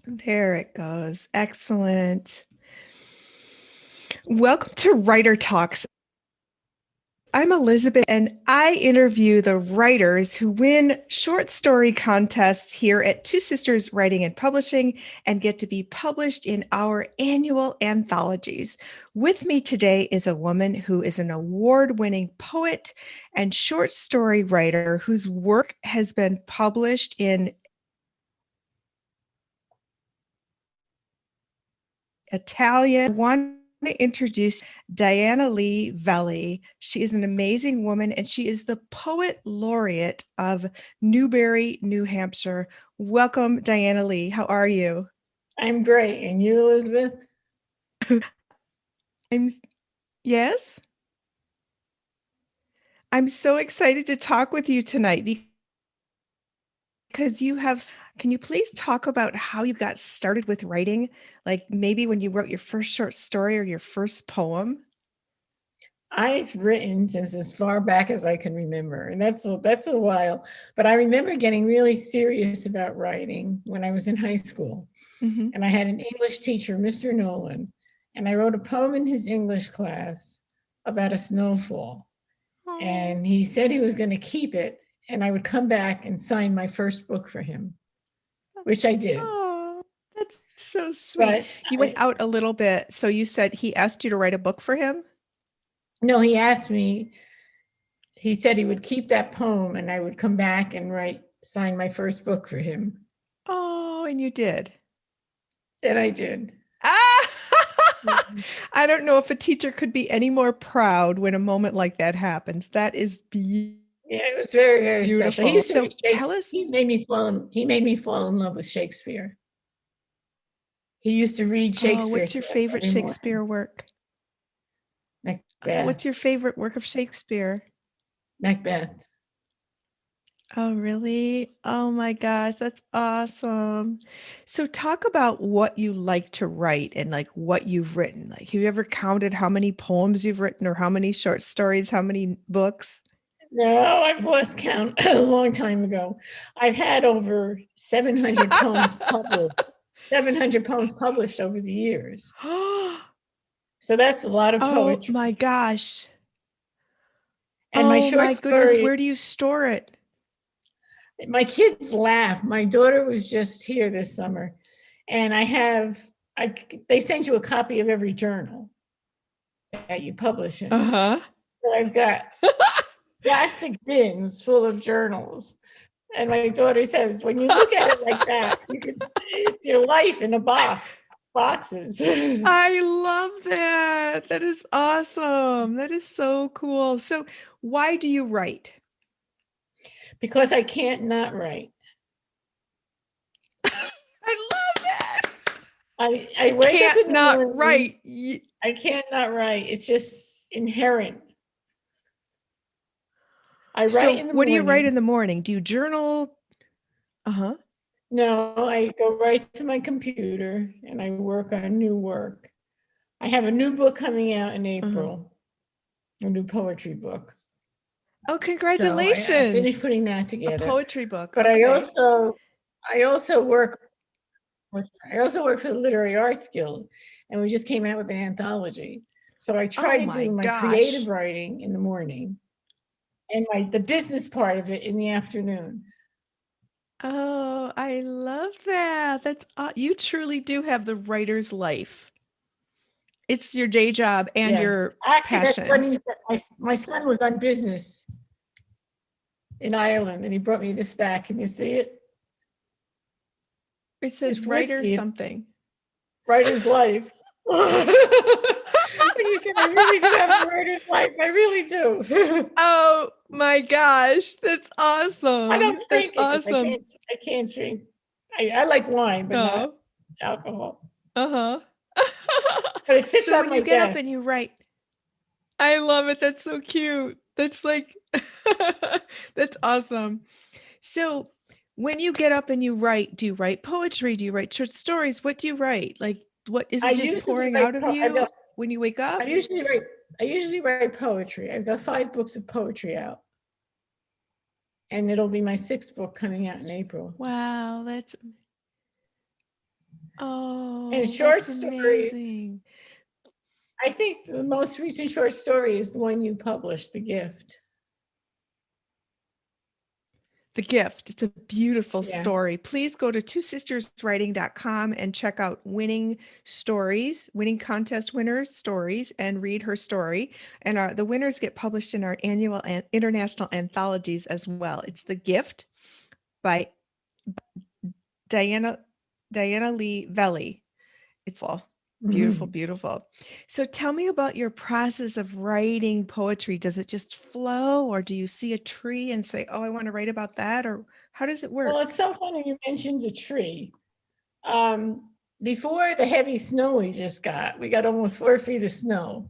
There it goes. Excellent. Welcome to Writer Talks. I'm Elizabeth, and I interview the writers who win short story contests here at Two Sisters Writing and Publishing and get to be published in our annual anthologies. With me today is a woman who is an award-winning poet and short story writer whose work has been published in Italian. I want to introduce Dianalee Velie. She is an amazing woman, and she is the poet laureate of Newbury, New Hampshire. Welcome, Dianalee. How are you? I'm great. And you, Elizabeth? I'm yes. I'm so excited to talk with you tonight because can you please talk about how you got started with writing? Like maybe when you wrote your first short story or your first poem? I've written since as far back as I can remember, and that's a while. But I remember getting really serious about writing when I was in high school. Mm-hmm. And I had an English teacher, Mr. Nolan, and I wrote a poem in his English class about a snowfall. And he said he was going to keep it, and I would come back and sign my first book for him, which I did. Oh, that's so sweet. You went out a little bit. So you said he asked you to write a book for him? No, he said he would keep that poem and I would come back and sign my first book for him. Oh, and you did. And I did. Ah! I don't know if a teacher could be any more proud when a moment like that happens. That is beautiful. Yeah, it was very, very special. So tell us. He made me fall in love with Shakespeare. He used to read Shakespeare. Oh, what's your favorite Shakespeare work? Macbeth. What's your favorite work of Shakespeare? Macbeth. Oh, really? Oh my gosh, that's awesome. So talk about what you like to write and like what you've written. Like, have you ever counted how many poems you've written or how many short stories, how many books? No, I've lost count a long time ago. I've had over 700 poems published. 700 poems published over the years. So that's a lot of poetry. Oh my gosh. And my short goodness, story, where do you store it? my kids laugh. My daughter was just here this summer, and they send you a copy of every journal that you publish in. Uh-huh. So I've got plastic bins full of journals. And my daughter says, when you look at it like that, it's your life in a boxes. I love that. That is awesome. That is so cool. So why do you write? Because I can't not write. I love that. I wake up in the morning. Write. I can't not write. It's just inherent. I write in the morning. What do you write in the morning? Do you journal? Uh-huh. No, I go right to my computer and I work on new work. I have a new book coming out in April, a new poetry book. Oh, congratulations. So I finished putting that together. A poetry book. But okay. I also work for the Literary Arts Guild, and we just came out with an anthology. So I try to do my creative writing in the morning and the business part of it in the afternoon. Oh, I love that. You truly do have the writer's life. It's your day job and your passion. My son was on business in Ireland, and he brought me this back. Can you see it? It says writer something. Writer's life. When you said I really do have a writer's life, I really do. Oh my gosh, that's awesome. I don't drink that's awesome. I can't drink. I like wine, but not alcohol. Uh-huh. But it sits so on when my you get desk. Up and you write. I love it. That's so cute. That's like, that's awesome. So when you get up and you write, do you write poetry? Do you write short stories? What do you write? Like, what is it just pouring out of you when you wake up? I usually write poetry. I've got 5 books of poetry out. And it'll be my 6th book coming out in April. Wow, And short story, I think the most recent short story is the one you published, The Gift. The Gift. It's a beautiful story. Please go to twosisterswriting.com and check out winning stories, winning contest winners' stories, and read her story. And the winners get published in our annual and international anthologies as well. It's The Gift by Dianalee Velie. It's all beautiful, beautiful. So tell me about your process of writing poetry. Does it just flow, or do you see a tree and say, oh, I want to write about that? Or how does it work? Well, it's so funny you mentioned a tree. Before the heavy snow we got almost 4 feet of snow.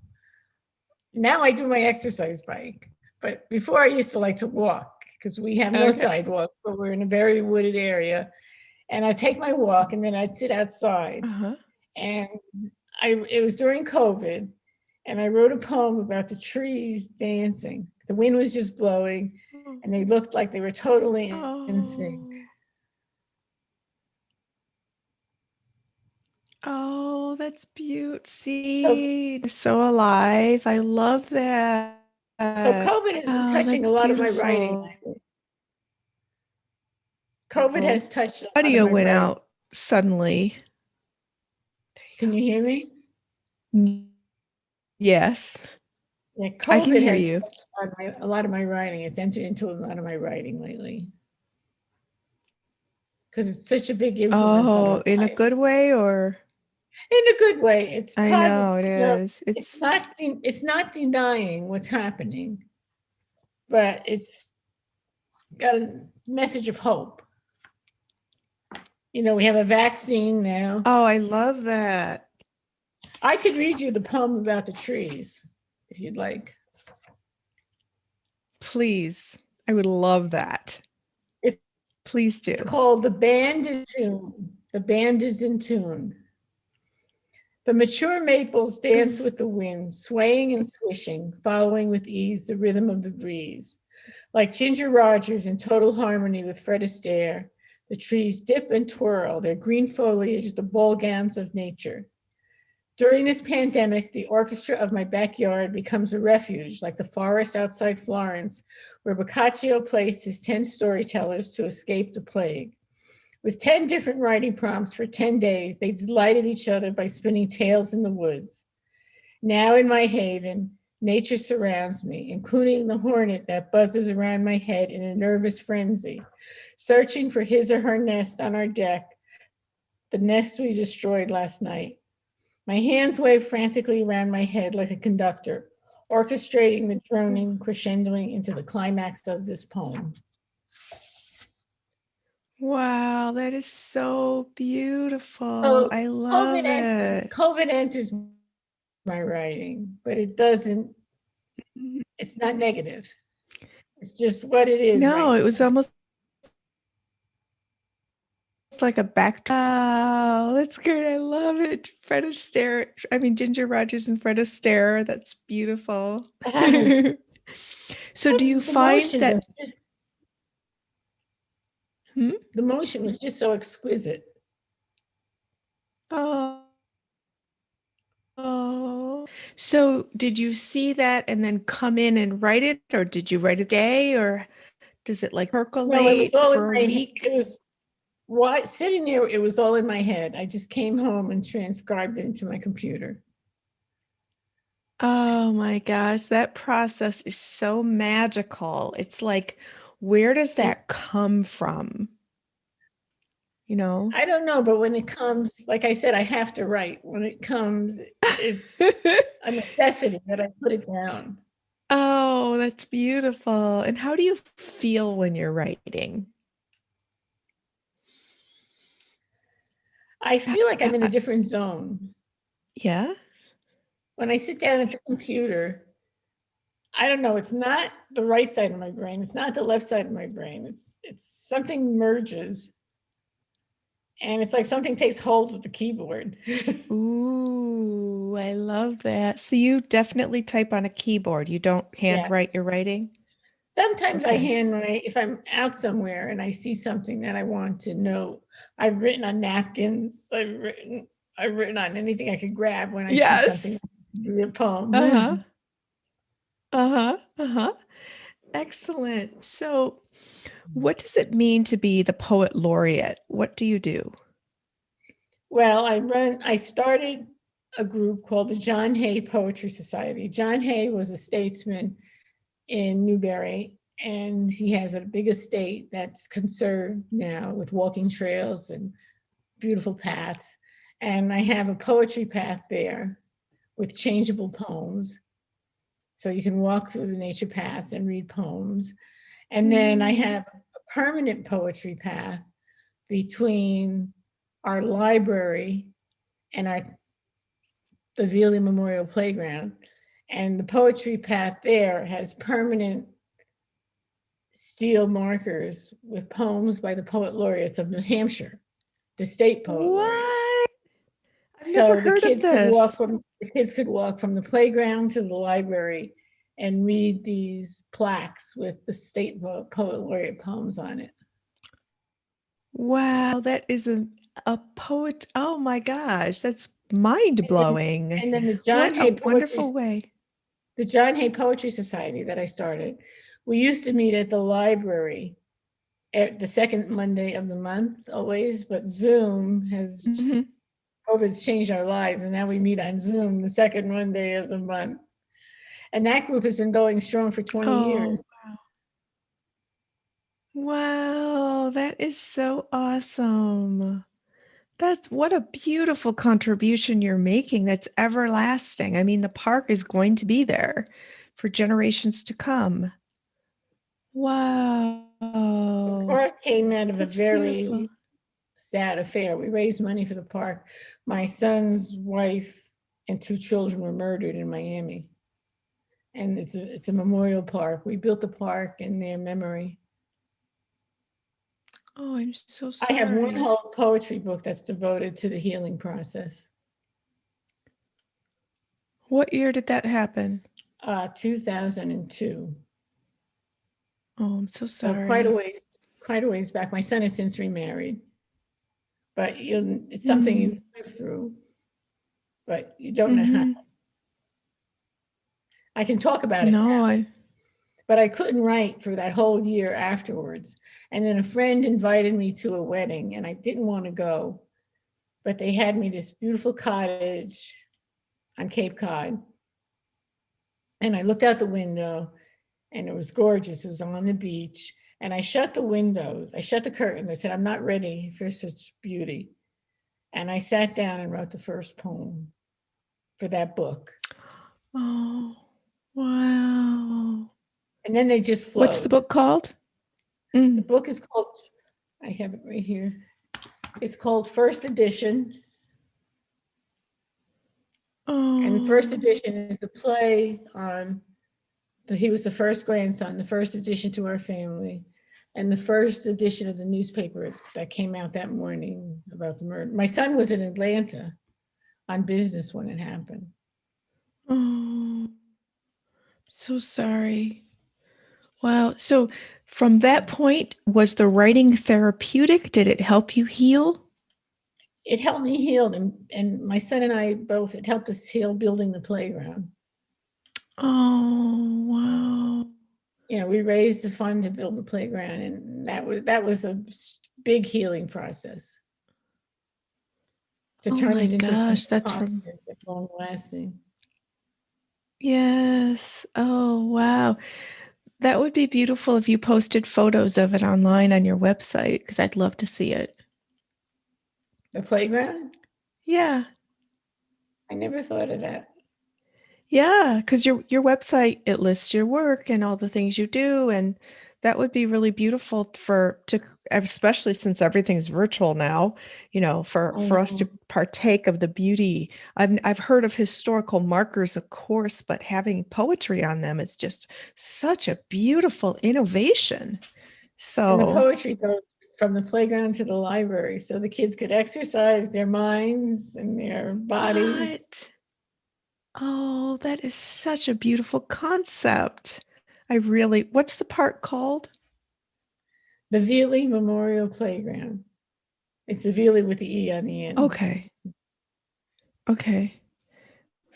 Now I do my exercise bike. But before I used to like to walk because we have no sidewalk, but we're in a very wooded area. And I'd take my walk and then I'd sit outside. And it was during COVID, and I wrote a poem about the trees dancing. The wind was just blowing, and they looked like they were totally in sync. Oh, that's beautiful. See, so alive. I love that. So COVID is touching a lot of my writing. COVID has touched a lot of my audio went writing. out suddenly. Can you hear me? Yes. Yeah, COVID has touched a lot of my writing. It's entered into a lot of my writing lately. Because it's such a big influence. Oh, in a good way or? In a good way. It's positive. I know it is. It's not denying what's happening, but it's got a message of hope. You know, we have a vaccine now. Oh, I love that. I could read you the poem about the trees, if you'd like. Please. I would love that. Please do. It's called The Band is Tuned. The Band is in Tune. The mature maples dance with the wind, swaying and swishing, following with ease the rhythm of the breeze. Like Ginger Rogers in total harmony with Fred Astaire, the trees dip and twirl, their green foliage the ball gowns of nature. During this pandemic, the orchestra of my backyard becomes a refuge, like the forest outside Florence, where Boccaccio placed his 10 storytellers to escape the plague. With 10 different writing prompts for 10 days, they delighted each other by spinning tales in the woods. Now in my haven, nature surrounds me, including the hornet that buzzes around my head in a nervous frenzy, searching for his or her nest on our deck, the nest we destroyed last night. My hands wave frantically around my head like a conductor, orchestrating the droning, crescendoing into the climax of this poem. Wow, that is so beautiful. I love it. COVID enters my writing, but it doesn't, it's not negative. It's just what it is. No, it was almost like a back. Oh, that's great. I love it. Fred Astaire. I mean, Ginger Rogers and Fred Astaire. That's beautiful. So do you find that the motion was just so exquisite? Oh, so did you see that and then come in and write it, or did you write a day, or does it like percolate for a week? It was sitting there, it was all in my head. I just came home and transcribed it into my computer. Oh my gosh, that process is so magical. It's like, where does that come from? You know? I don't know, but when it comes, like I said, I have to write. When it comes, it's a necessity that I put it down. Oh, that's beautiful. And how do you feel when you're writing? I feel like I'm in a different zone. Yeah? When I sit down at the computer, I don't know, it's not the right side of my brain. It's not the left side of my brain. It's something merges. And it's like something takes hold of the keyboard. Ooh, I love that. So you definitely type on a keyboard. You don't handwrite your writing? Sometimes I handwrite if I'm out somewhere and I see something that I want to know. I've written on napkins. I've written on anything I could grab when I see Yes. something. A poem. Uh-huh. Uh-huh. Uh-huh. Excellent. So, what does it mean to be the poet laureate? What do you do? Well, I started a group called the John Hay Poetry Society. John Hay was a statesman in Newbury, and he has a big estate that's conserved now with walking trails and beautiful paths. And I have a poetry path there with changeable poems. So you can walk through the nature paths and read poems. And then I have a permanent poetry path between our library and the Velie Memorial Playground. And the poetry path there has permanent steel markers with poems by the poet laureates of New Hampshire, the state poet laureate. I've never heard of this. The kids could walk from the playground to the library and read these plaques with the state poet laureate poems on it. Wow, that is a poet. Oh my gosh, that's mind-blowing. And then the John Hay wonderful way. The John Hay Poetry Society that I started, we used to meet at the library at the second Monday of the month always, but Zoom has COVID's changed our lives, and now we meet on Zoom the second Monday of the month. And that group has been going strong for 20 years. Wow, that is so awesome. What a beautiful contribution you're making that's everlasting. I mean, the park is going to be there for generations to come. Wow. The park came out of a very beautiful. sad affair. We raised money for the park. My son's wife and 2 children were murdered in Miami. And it's a memorial park. We built the park in their memory. Oh, I'm so sorry. I have one whole poetry book that's devoted to the healing process. What year did that happen? 2002. Oh, I'm so sorry. So quite a ways back. My son has since remarried, but it's something you live through, but you don't know how. I can talk about it now, but I couldn't write for that whole year afterwards. And then a friend invited me to a wedding, and I didn't want to go, but they had me this beautiful cottage on Cape Cod. And I looked out the window, and it was gorgeous. It was on the beach. And I shut the windows. I shut the curtains. I said, I'm not ready for such beauty. And I sat down and wrote the first poem for that book. Oh, wow. And then they just flowed. What's the book called? The book is called, I have it right here. It's called First Edition. Oh. And First Edition is the play on he was the first grandson, the first addition to our family, and the first edition of the newspaper that came out that morning about the murder. My son was in Atlanta on business when it happened. Oh, so sorry. Wow. So from that point, was the writing therapeutic? Did it help you heal? It helped me heal, and my son and I both, it helped us heal building the playground. Oh, wow. We raised the fund to build the playground, and that was a big healing process. To turn it into that's long lasting. Yes. Oh, wow. That would be beautiful if you posted photos of it online on your website, because I'd love to see it. The playground? Yeah. I never thought of that. Yeah, because your website, it lists your work and all the things you do, and that would be really beautiful especially since everything's virtual now, for us to partake of the beauty. I've heard of historical markers, of course, but having poetry on them is just such a beautiful innovation. So, and the poetry goes from the playground to the library, so the kids could exercise their minds and their bodies. What? Oh, that is such a beautiful concept. What's the park called? The Velie Memorial Playground. It's the Velie with the E on the end. Okay.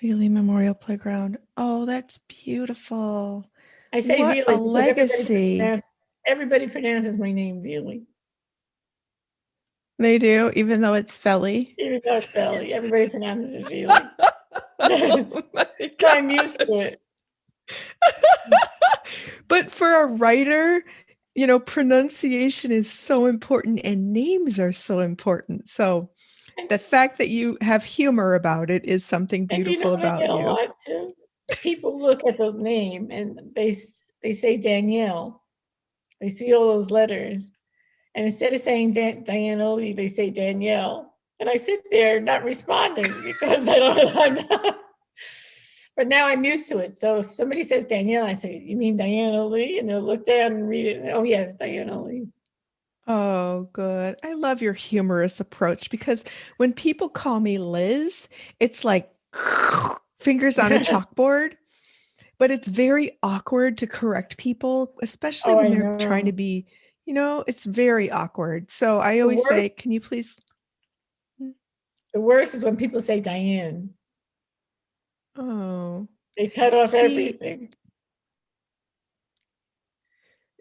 Velie Memorial Playground. Oh, that's beautiful. I say what Velie a because legacy. everybody pronounces my name Velie. They do, even though it's Velie. Even though it's Velie, everybody pronounces it Velie. Oh so I'm used to it. But for a writer, pronunciation is so important and names are so important. So the fact that you have humor about it is something beautiful about you. A lot too? People look at the name and they say Danielle. They see all those letters. And instead of saying Dianalee, they say Danielle. And I sit there not responding because I don't know. But now I'm used to it. So if somebody says Danielle, I say, you mean Dianalee? And they'll look down and read it. Oh, yes, Dianalee. Oh, good. I love your humorous approach because when people call me Liz, it's like fingers on a chalkboard, but it's very awkward to correct people, especially when they're trying to be, it's very awkward. So I always say, can you please? The worst is when people say Diane. Oh. They cut off everything.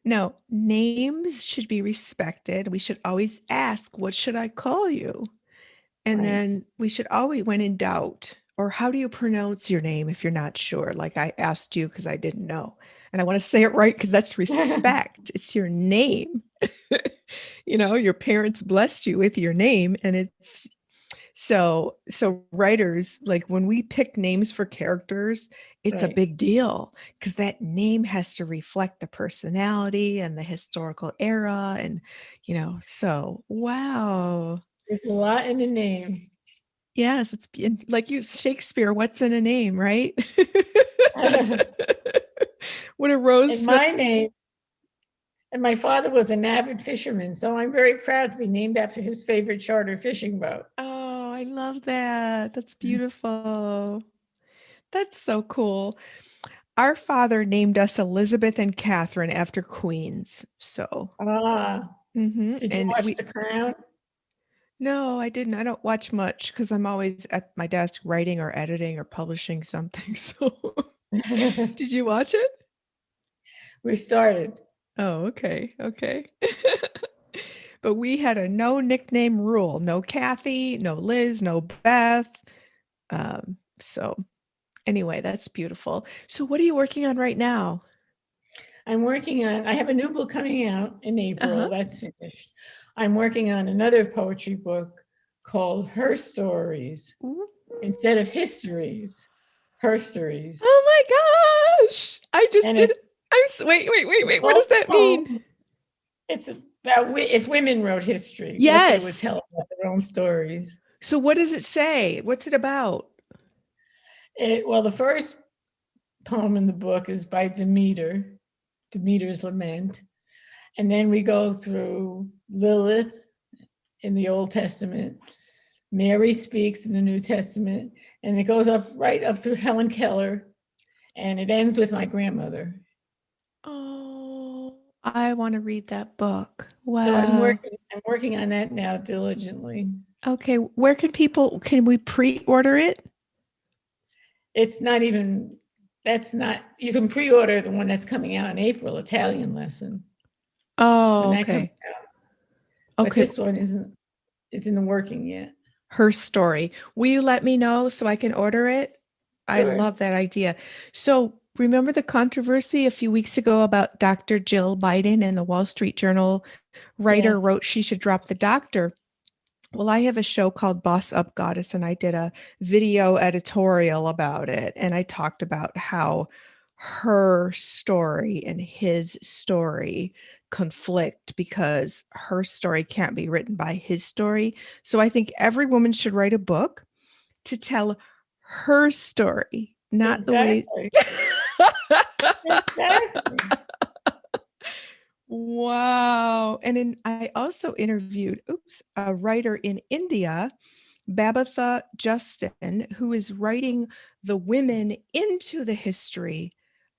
No, names should be respected. We should always ask, what should I call you? And then we should always, when in doubt, or how do you pronounce your name if you're not sure? Like I asked you because I didn't know. And I want to say it right because that's respect. It's your name. Your parents blessed you with your name. And it's so writers, like when we pick names for characters, it's a big deal because that name has to reflect the personality and the historical era. And, so wow. There's a lot in the name. Yes, it's like Shakespeare, what's in a name, right? What a rose. In my name. And my father was an avid fisherman, so I'm very proud to be named after his favorite charter fishing boat. Oh, I love that. That's beautiful. That's so cool. Our father named us Elizabeth and Catherine after queens. So. Did you watch The Crown? No, I didn't. I don't watch much because I'm always at my desk writing or editing or publishing something. So, did you watch it? We started. Oh, okay. But we had a no nickname rule. No Kathy, no Liz, no Beth. So anyway, that's beautiful. So what are you working on right now? I have a new book coming out in April. That's finished. I'm working on another poetry book called Her Stories. Instead of histories, her stories. Oh my gosh. I just did. Wait. What does that mean? It's about if women wrote history. Yes. They would tell about their own stories. So what does it say? What's it about? Well, the first poem in the book is by Demeter's Lament. And then we go through Lilith in the Old Testament, Mary Speaks in the New Testament, and it goes right up through Helen Keller, and it ends with my grandmother. Oh, I want to read that book. Wow. So I'm working on that now diligently. Okay, where can we pre-order it? It's not even, you can pre-order the one that's coming out in April, Italian lesson. Oh, okay. But this one isn't in the working yet. Her Story. Will you let me know so I can order it? Sure. I love that idea. So remember the controversy a few weeks ago about Dr. Jill Biden and the Wall Street Journal writer wrote she should drop the doctor. Well, I have a show called Boss Up Goddess, and I did a video editorial about it. And I talked about how her story and his story conflict because her story can't be written by his story. So I think every woman should write a book to tell her story, not the way. Exactly. Wow. And I also interviewed, a writer in India, Babita Justin, who is writing the women into the history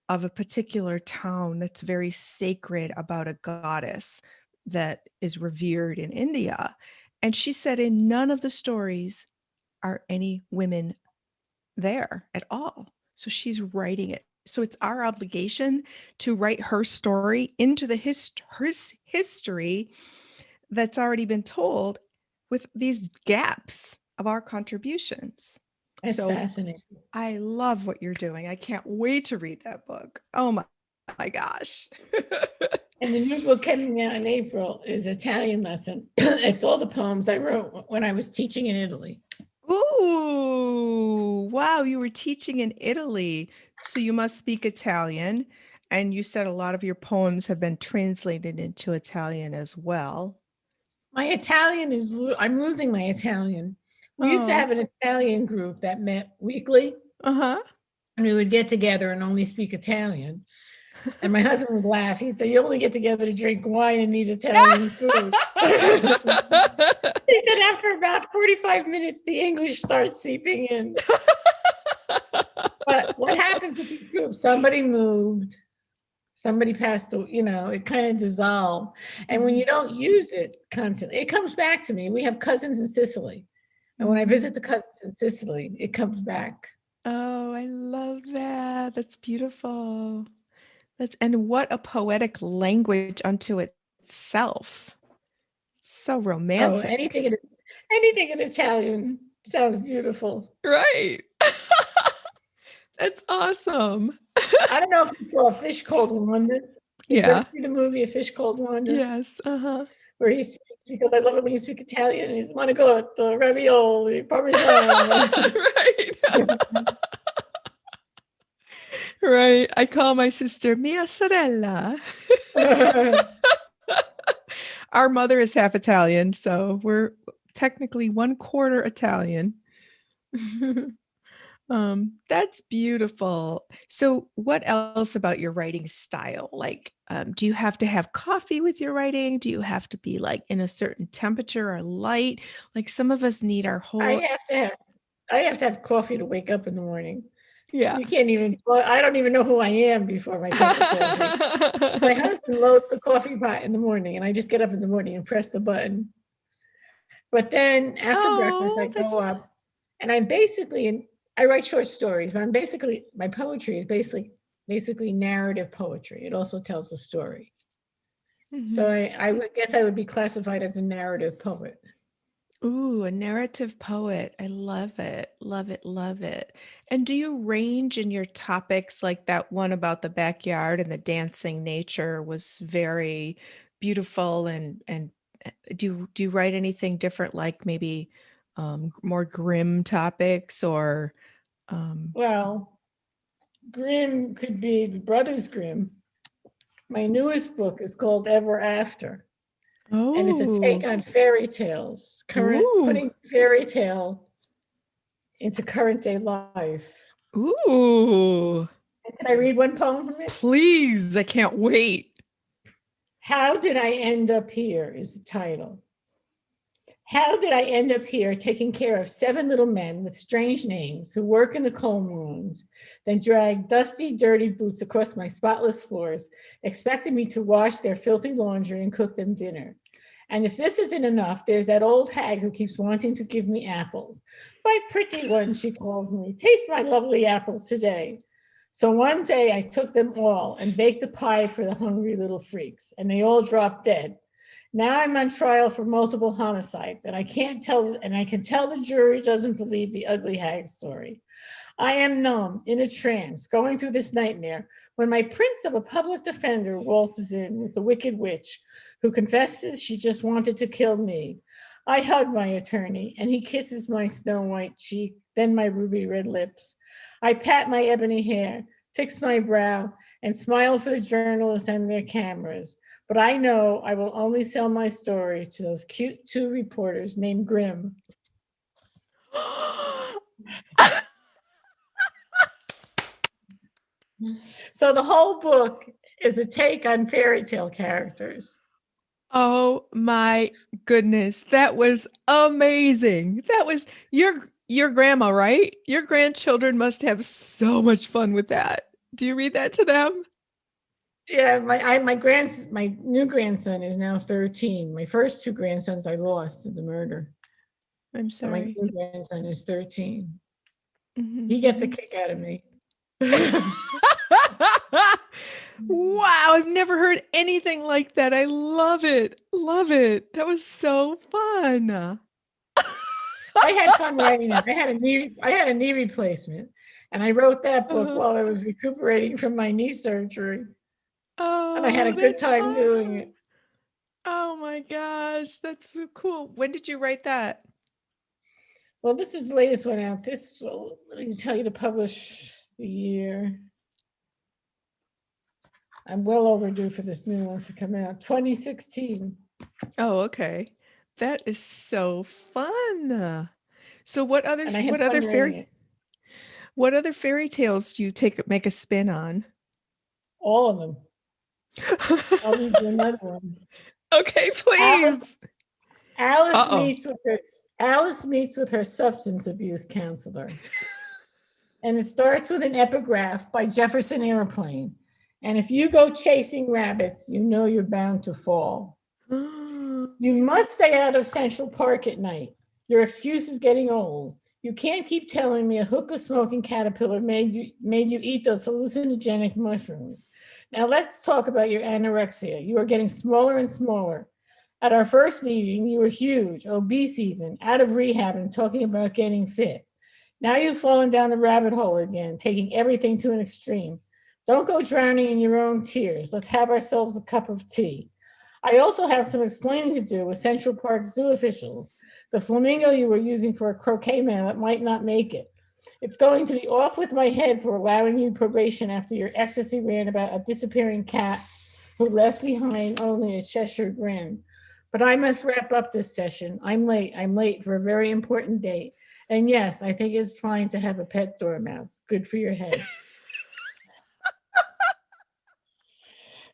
of a particular town that's very sacred about a goddess that is revered in India. And she said in none of the stories are any women there at all. So she's writing it. So it's our obligation to write her story into the history that's already been told with these gaps of our contributions. That's fascinating. I love what you're doing. I can't wait to read that book. Oh my gosh. And the new book coming out in April is Italian lesson. It's all the poems I wrote when I was teaching in Italy. Ooh, wow. You were teaching in Italy. So you must speak Italian. And you said a lot of your poems have been translated into Italian as well. My Italian is, I'm losing my Italian. We used to have an Italian group that met weekly. And we would get together and only speak Italian. And my husband would laugh. He'd say, you only get together to drink wine and eat Italian food. He said after about 45 minutes, the English starts seeping in. But what happens with these groups? Somebody moved. Somebody passed away, it kind of dissolved. And when you don't use it constantly, it comes back to me. We have cousins in Sicily. And when I visit the cousins in Sicily, it comes back. Oh, I love that. That's beautiful. And what a poetic language unto itself. So romantic. Oh, anything in Italian sounds beautiful. Right. That's awesome. I don't know if you saw A Fish Called Wanda. Yeah. See the movie A Fish Called Wanda? Yes. Where he speaks, because I love it when you speak Italian. He's manicotti, ravioli, parmesan. Right. Right. I call my sister mia sorella. Our mother is half Italian, so we're technically 1/4 Italian. That's beautiful. So what else about your writing style? Like, do you have to have coffee with your writing? Do you have to be like in a certain temperature or light? Like some of us need our whole... I have to have coffee to wake up in the morning. Yeah. You can't even, I don't even know who I am before my cup of coffee. My husband loads the coffee pot in the morning and I just get up in the morning and press the button. But then after breakfast, I go up and I write short stories, but my poetry is basically narrative poetry. It also tells a story. So I would guess I would be classified as a narrative poet. Ooh, a narrative poet. I love it. Love it. Love it. And do you range in your topics? Like that one about the backyard and the dancing nature was very beautiful. And do you write anything different, like maybe more grim topics or... Well, Grimm could be the Brothers Grimm. My newest book is called Ever After. Oh. And it's a take on fairy tales, putting fairy tale into current day life. Ooh. Can I read one poem from it? Please, I can't wait. How Did I End Up Here is the title. How did I end up here taking care of 7 little men with strange names who work in the coal mines, then drag dusty, dirty boots across my spotless floors, expecting me to wash their filthy laundry and cook them dinner? And if this isn't enough, there's that old hag who keeps wanting to give me apples. My pretty one, she calls me, taste my lovely apples today. So one day I took them all and baked a pie for the hungry little freaks, and they all dropped dead. Now I'm on trial for multiple homicides, and I can tell the jury doesn't believe the ugly hag story. I am numb, in a trance, going through this nightmare, when my prince of a public defender waltzes in with the wicked witch, who confesses she just wanted to kill me. I hug my attorney, and he kisses my snow white cheek, then my ruby red lips. I pat my ebony hair, fix my brow, and smile for the journalists and their cameras. But I know I will only sell my story to those cute 2 reporters named Grimm. So the whole book is a take on fairy tale characters. Oh my goodness. That was amazing. That was your grandma, right? Your grandchildren must have so much fun with that. Do you read that to them? Yeah, my new grandson is now 13. My first two grandsons I lost to the murder. I'm So my sorry. new grandson is 13. Mm-hmm. He gets a kick out of me. Wow, I've never heard anything like that. I love it. Love it. That was so fun. I had fun writing it. I had a knee replacement, and I wrote that book while I was recuperating from my knee surgery. And I had a good time doing it. Oh my gosh, that's so cool. When did you write that? Well, this is the latest one out. Let me tell you to publish the year. I'm well overdue for this new one to come out. 2016. Oh, okay. That is so fun. So what other fairy tales do you make a spin on? All of them. I'll read you another one. Okay, please. Alice meets with her substance abuse counselor. And it starts with an epigraph by Jefferson Airplane. And if you go chasing rabbits, you know you're bound to fall. You must stay out of Central Park at night. Your excuse is getting old. You can't keep telling me a hookah smoking caterpillar made you eat those hallucinogenic mushrooms. Now let's talk about your anorexia. You are getting smaller and smaller. At our first meeting, you were huge, obese even, out of rehab and talking about getting fit. Now you've fallen down the rabbit hole again, taking everything to an extreme. Don't go drowning in your own tears. Let's have ourselves a cup of tea. I also have some explaining to do with Central Park Zoo officials. The flamingo you were using for a croquet mallet might not make it. It's going to be off with my head for allowing you probation after your ecstasy ran about a disappearing cat who left behind only a Cheshire grin. But I must wrap up this session. I'm late for a very important date. And yes, I think it's fine to have a pet dormouse. Good for your head.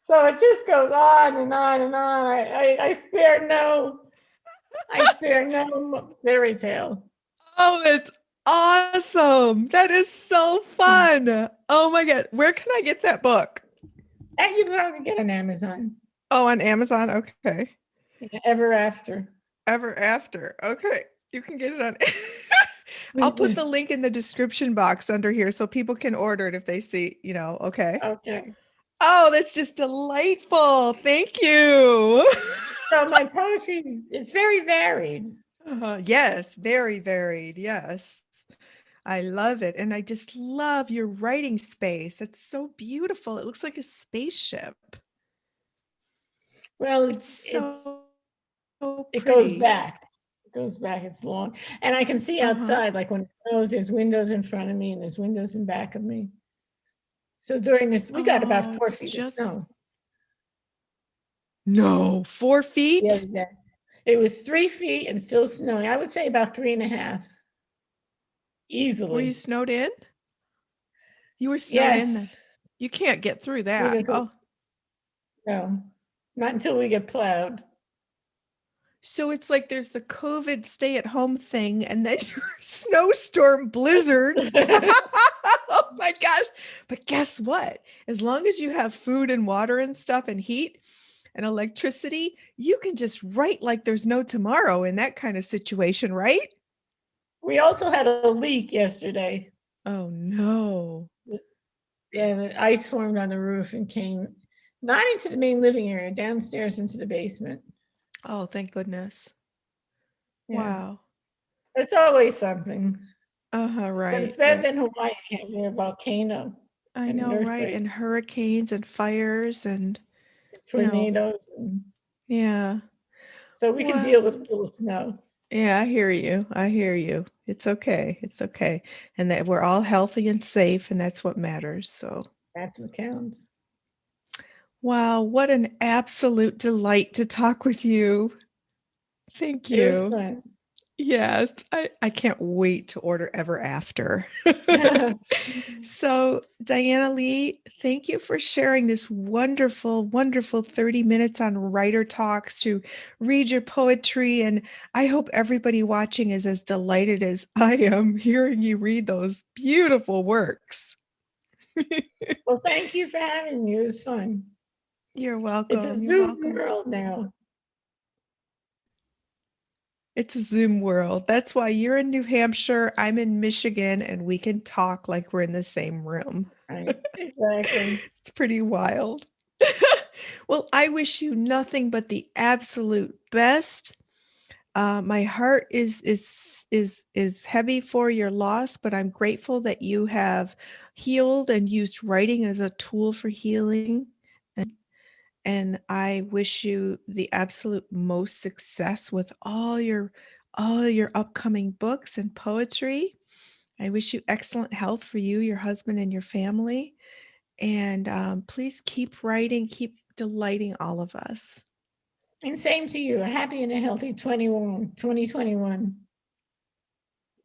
So it just goes on and on and on. I spare no fairy tale. Oh, that's awesome. That is so fun. Oh my God. Where can I get that book? And you can probably get on Amazon. Oh, on Amazon. Okay. Ever After. Ever After. Okay. You can get it on. I'll put the link in the description box under here so people can order it if they see, okay. Okay. Oh, that's just delightful. Thank you. So my poetry it's very varied. Yes, very varied. Yes. I love it. And I just love your writing space. It's so beautiful. It looks like a spaceship. Well, it goes back. It goes back. It's long. And I can see outside, like when it snows, there's windows in front of me and there's windows in back of me. So during this, we got about 4 feet of snow. No, 4 feet? Yeah, it was 3 feet and still snowing. I would say about 3.5. Easily. Were you snowed in? You were snowed in. You can't get through that. No, not until we get plowed. So it's like there's the COVID stay-at-home thing, and then your snowstorm blizzard. Oh my gosh. But guess what? As long as you have food and water and stuff and heat and electricity, you can just write like there's no tomorrow in that kind of situation, right? We also had a leak yesterday. Oh no. And the ice formed on the roof and came not into the main living area, downstairs into the basement. Oh, thank goodness. Yeah. Wow. It's always something. Right. But it's better than Hawaii, having a volcano. I know, right? And hurricanes and fires and tornadoes. Yeah. So we can deal with a little snow. Yeah, I hear you. It's okay. It's okay. And that we're all healthy and safe, and that's what matters. So that's what counts. Wow, what an absolute delight to talk with you. Thank you. It was fun. Yes, I can't wait to order Ever After. So, Dianalee, thank you for sharing this wonderful, wonderful 30 minutes on Writer Talks to read your poetry. And I hope everybody watching is as delighted as I am hearing you read those beautiful works. Well, thank you for having me. It was fun. You're welcome. It's a Zoom world now. It's a Zoom world. That's why you're in New Hampshire, I'm in Michigan, and we can talk like we're in the same room. Right, exactly. It's pretty wild. Well, I wish you nothing but the absolute best. My heart is heavy for your loss, but I'm grateful that you have healed and used writing as a tool for healing. And I wish you the absolute most success with all your upcoming books and poetry. I wish you excellent health for you, your husband, and your family. And please keep writing, keep delighting all of us. And same to you. A happy and a healthy 2021.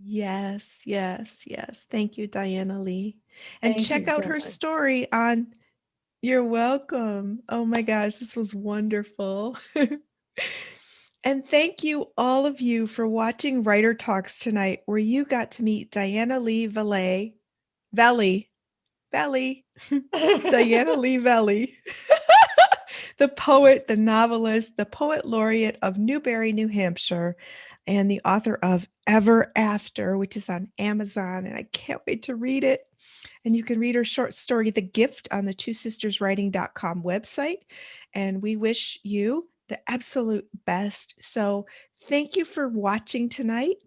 Yes, yes, yes. Thank you, Dianalee. And Thank check you out so her much. story on. You're welcome. Oh my gosh, this was wonderful. And thank you, all of you, for watching Writer Talks tonight, where you got to meet Dianalee Velie. Dianalee Velie. The poet, the novelist, the poet laureate of Newbury, New Hampshire, and the author of Ever After, which is on Amazon, and I can't wait to read it. And you can read her short story, The Gift, on the twosisterswriting.com website. And we wish you the absolute best. So thank you for watching tonight.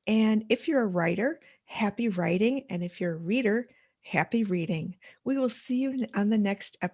And if you're a writer, happy writing. And if you're a reader, happy reading. We will see you on the next episode.